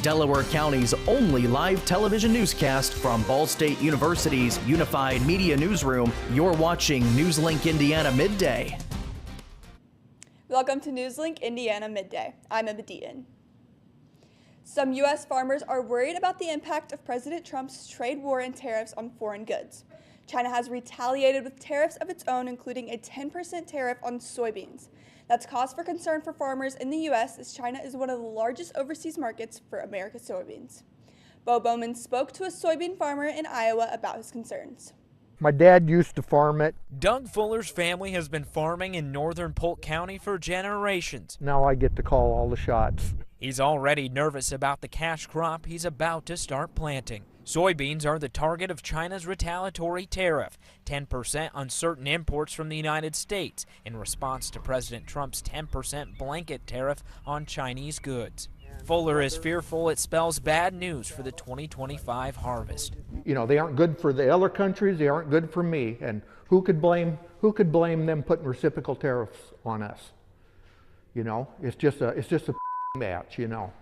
Delaware County's only live television newscast from Ball State University's Unified Media Newsroom. You're watching NewsLink Indiana Midday. Welcome to NewsLink Indiana Midday. I'm Emma Deaton. Some U.S. farmers are worried about the impact of President Trump's trade war and tariffs on foreign goods. China has retaliated with tariffs of its own, including a 10% tariff on soybeans. That's cause for concern for farmers in the U.S. as China is one of the largest overseas markets for America's soybeans. Bo Bowman spoke to a soybean farmer in Iowa about his concerns. My dad used to farm it. Doug Fuller's family has been farming in northern Polk County for generations. Now I get to call all the shots. He's already nervous about the cash crop he's about to start planting. Soybeans are the target of China's retaliatory tariff, 10% on certain imports from the United States, in response to President Trump's 10% blanket tariff on Chinese goods. Fuller is fearful it spells bad news for the 2025 harvest. You know, they aren't good for the other countries, they aren't good for me, and who could blame them putting reciprocal tariffs on us? You know, it's just a match, you know,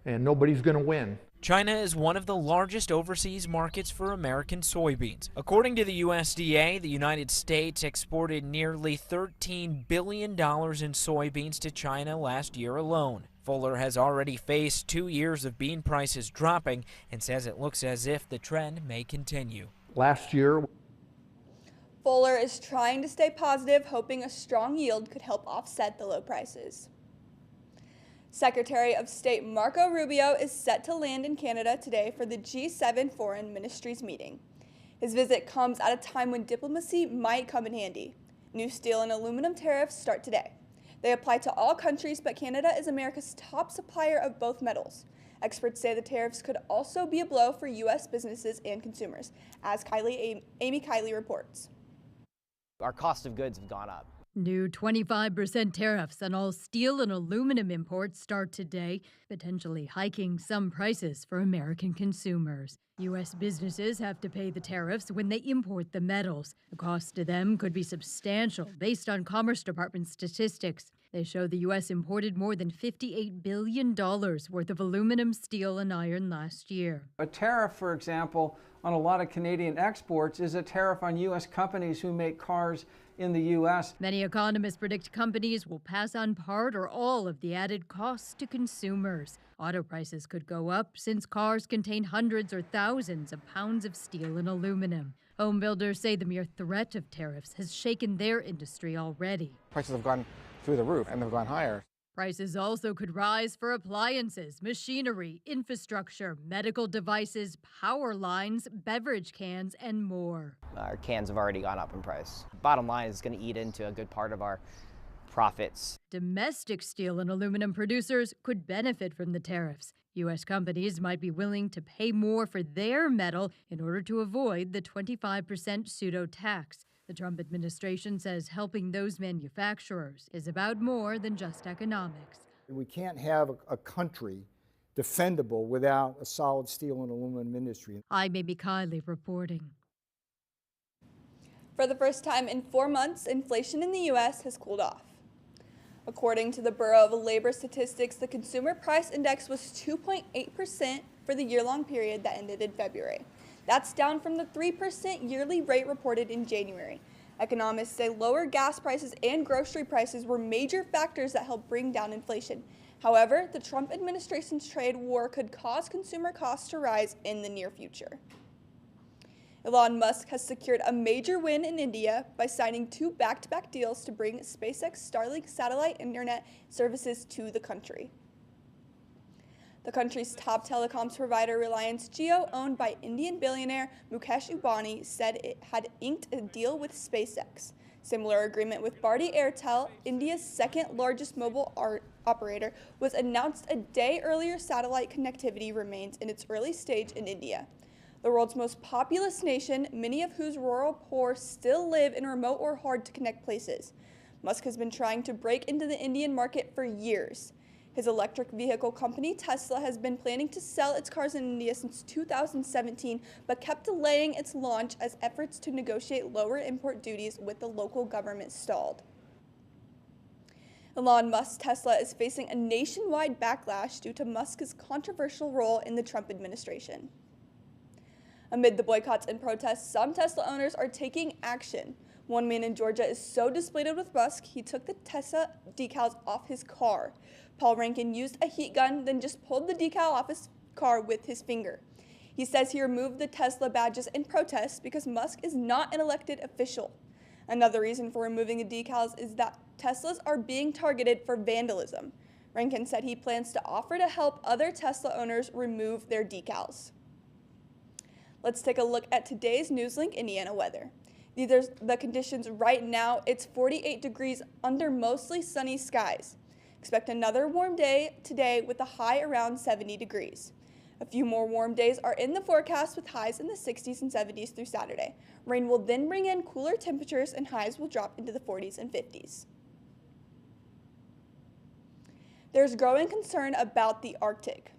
and nobody's going to win. China is one of the largest overseas markets for American soybeans. According to the USDA, the United States exported nearly $13 billion in soybeans to China last year alone. Fuller has already faced 2 years of bean prices dropping and says it looks as if the trend may continue. Last year, Fuller is trying to stay positive, hoping a strong yield could help offset the low prices. Secretary of State Marco Rubio is set to land in Canada today for the G7 Foreign Ministries meeting. His visit comes at a time when diplomacy might come in handy. New steel and aluminum tariffs start today. They apply to all countries, but Canada is America's top supplier of both metals. Experts say the tariffs could also be a blow for U.S. businesses and consumers, as Amy Kiley reports. Our cost of goods have gone up. New 25% tariffs on all steel and aluminum imports start today, potentially hiking some prices for American consumers. U.S. businesses have to pay the tariffs when they import the metals. The cost to them could be substantial based on Commerce Department statistics. They show the U.S. imported more than $58 billion worth of aluminum, steel, and iron last year. A tariff, for example, on a lot of Canadian exports is a tariff on U.S. companies who make cars in the U.S. Many economists predict companies will pass on part or all of the added costs to consumers. Auto prices could go up since cars contain hundreds or thousands of pounds of steel and aluminum. Home builders say the mere threat of tariffs has shaken their industry already. Prices have gone through the roof and they've gone higher. Prices also could rise for appliances, machinery, infrastructure, medical devices, power lines, beverage cans, and more. Our cans have already gone up in price. Bottom line is going to eat into a good part of our profits. Domestic steel and aluminum producers could benefit from the tariffs. U.S. companies might be willing to pay more for their metal in order to avoid the 25% pseudo tax. The Trump administration says helping those manufacturers is about more than just economics. We can't have a country defendable without a solid steel and aluminum industry. I'm Amy Kiley reporting. For the first time in 4 months, inflation in the U.S. has cooled off. According to the Bureau of Labor Statistics, the Consumer Price Index was 2.8% for the year-long period that ended in February. That's down from the 3% yearly rate reported in January. Economists say lower gas prices and grocery prices were major factors that helped bring down inflation. However, the Trump administration's trade war could cause consumer costs to rise in the near future. Elon Musk has secured a major win in India by signing 2 back-to-back deals to bring SpaceX Starlink satellite internet services to the country. The country's top telecoms provider, Reliance Jio, owned by Indian billionaire Mukesh Ambani, said it had inked a deal with SpaceX. Similar agreement with Bharti Airtel, India's second largest mobile operator, was announced a day earlier. Satellite connectivity remains in its early stage in India. The world's most populous nation, many of whose rural poor still live in remote or hard-to-connect places. Musk has been trying to break into the Indian market for years. His electric vehicle company, Tesla, has been planning to sell its cars in India since 2017, but kept delaying its launch as efforts to negotiate lower import duties with the local government stalled. Elon Musk's Tesla is facing a nationwide backlash due to Musk's controversial role in the Trump administration. Amid the boycotts and protests, some Tesla owners are taking action. One man in Georgia is so displeased with Musk, he took the Tesla decals off his car. Paul Rankin used a heat gun, then just pulled the decal off his car with his finger. He says he removed the Tesla badges in protest because Musk is not an elected official. Another reason for removing the decals is that Teslas are being targeted for vandalism. Rankin said he plans to offer to help other Tesla owners remove their decals. Let's take a look at today's NewsLink Indiana weather. These are the conditions right now. It's 48 degrees under mostly sunny skies. Expect another warm day today with a high around 70 degrees. A few more warm days are in the forecast with highs in the 60s and 70s through Saturday. Rain will then bring in cooler temperatures and highs will drop into the 40s and 50s. There's growing concern about the Arctic.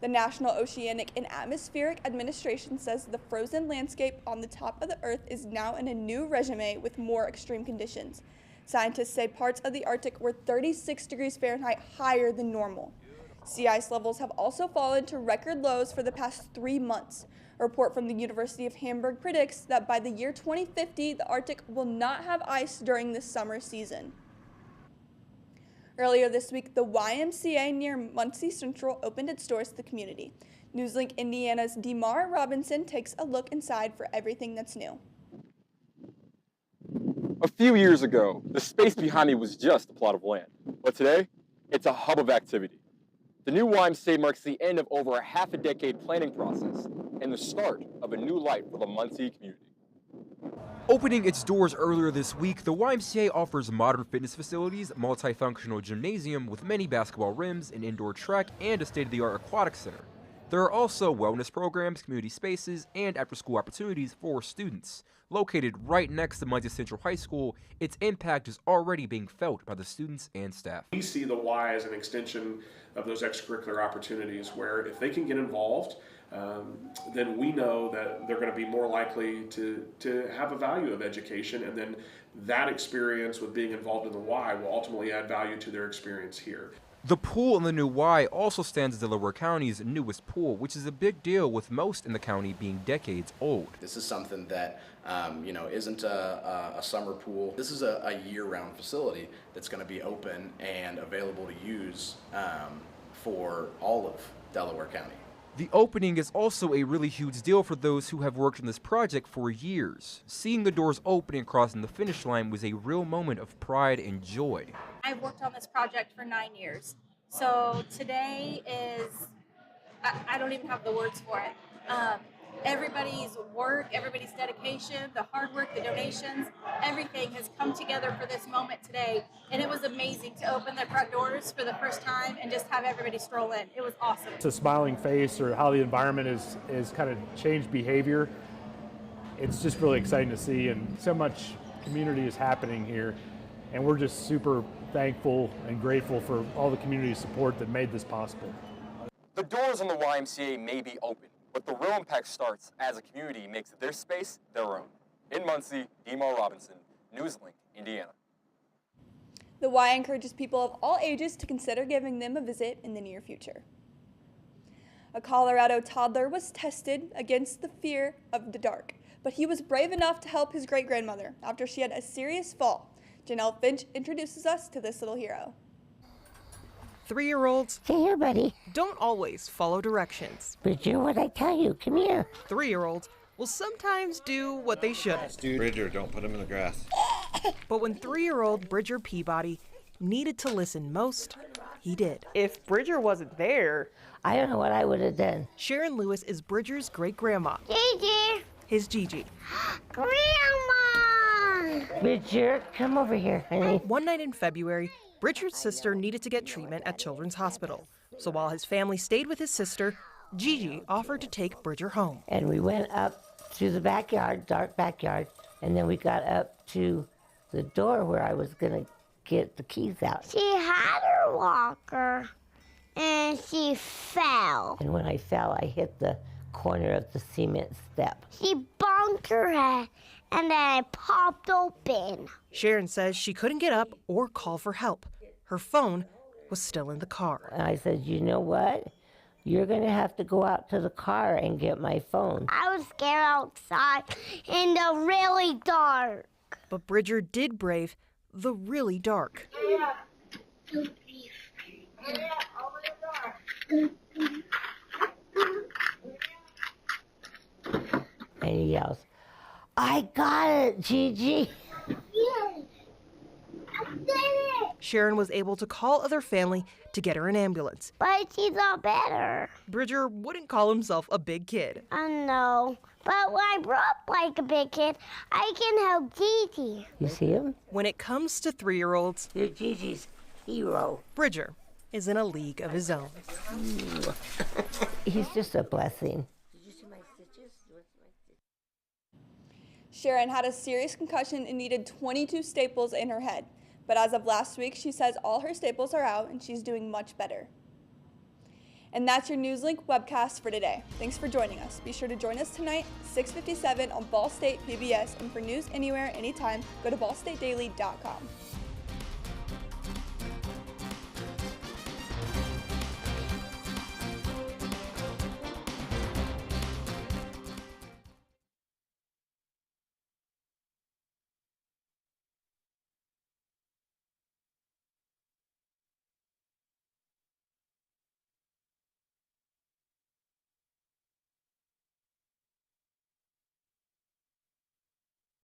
The National Oceanic and Atmospheric Administration says the frozen landscape on the top of the Earth is now in a new regime with more extreme conditions. Scientists say parts of the Arctic were 36 degrees Fahrenheit higher than normal. Sea ice levels have also fallen to record lows for the past 3 months. A report from the University of Hamburg predicts that by the year 2050, the Arctic will not have ice during the summer season. Earlier this week, the YMCA near Muncie Central opened its doors to the community. NewsLink Indiana's Demar Robinson takes a look inside for everything that's new. A few years ago, the space behind me was just a plot of land, but today, it's a hub of activity. The new YMCA marks the end of over a half-a-decade planning process and the start of a new life for the Muncie community. Opening its doors earlier this week, the YMCA offers modern fitness facilities, multifunctional gymnasium with many basketball rims, an indoor track, and a state-of-the-art aquatic center. There are also wellness programs, community spaces, and after-school opportunities for students. Located right next to Muncie Central High School, its impact is already being felt by the students and staff. We see the Y as an extension of those extracurricular opportunities where if they can get involved, then we know that they're going to be more likely to have a value of education, and then that experience with being involved in the Y will ultimately add value to their experience here. The pool in the new Y also stands as Delaware County's newest pool, which is a big deal with most in the county being decades old. This is something that isn't a summer pool. This is a year-round facility that's going to be open and available to use for all of Delaware County. The opening is also a really huge deal for those who have worked on this project for years. Seeing the doors open and crossing the finish line was a real moment of pride and joy. I've worked on this project for 9 years. So today is, I don't even have the words for it. Everybody's work, everybody's dedication, the hard work, the donations, everything has come together for this moment today. And it was amazing to open the front doors for the first time and just have everybody stroll in. It was awesome. It's a smiling face, or how the environment is kind of changed behavior. It's just really exciting to see, and so much community is happening here. And we're just super thankful and grateful for all the community support that made this possible. The doors on the YMCA may be open, but the real impact starts as a community makes their space their own. In Muncie, Demar Robinson, NewsLink, Indiana. The Y encourages people of all ages to consider giving them a visit in the near future. A Colorado toddler was tested against the fear of the dark, but he was brave enough to help his great-grandmother after she had a serious fall. Janelle Finch introduces us to this little hero. 3-year-olds, hey here, buddy, don't always follow directions. But do what I tell you. Come here. 3-year-olds will sometimes do what they shouldn't. Bridger, don't put him in the grass. But when 3-year-old Bridger Peabody needed to listen most, he did. If Bridger wasn't there, I don't know what I would have done. Sharon Lewis is Bridger's great-grandma. Gigi! His Gigi. Grandma! Bridger, come over here, honey. One night in February, Bridger's sister needed to get treatment at Children's Hospital. So while his family stayed with his sister, Gigi offered to take Bridger home. And we went up to the backyard, dark backyard, and then we got up to the door where I was going to get the keys out. She had her walker, and she fell. And when I fell, I hit the corner of the cement step. She bonked her head, and then it popped open. Sharon says she couldn't get up or call for help. Her phone was still in the car. And I said, you know what? You're going to have to go out to the car and get my phone. I was scared outside in the really dark. But Bridger did brave the really dark. And he yells, I got it, Gigi. Yes, I did it. Sharon was able to call other family to get her an ambulance. But she's all better. Bridger wouldn't call himself a big kid. I know. But when I grew up like a big kid, I can help Gigi. You see him? When it comes to 3-year-olds, you're Gigi's hero. Bridger is in a league of his own. He's just a blessing. Did you see my stitches? Sharon had a serious concussion and needed 22 staples in her head. But as of last week, she says all her staples are out and she's doing much better. And that's your NewsLink webcast for today. Thanks for joining us. Be sure to join us tonight, 6:57 on Ball State PBS. And for news anywhere, anytime, go to ballstatedaily.com.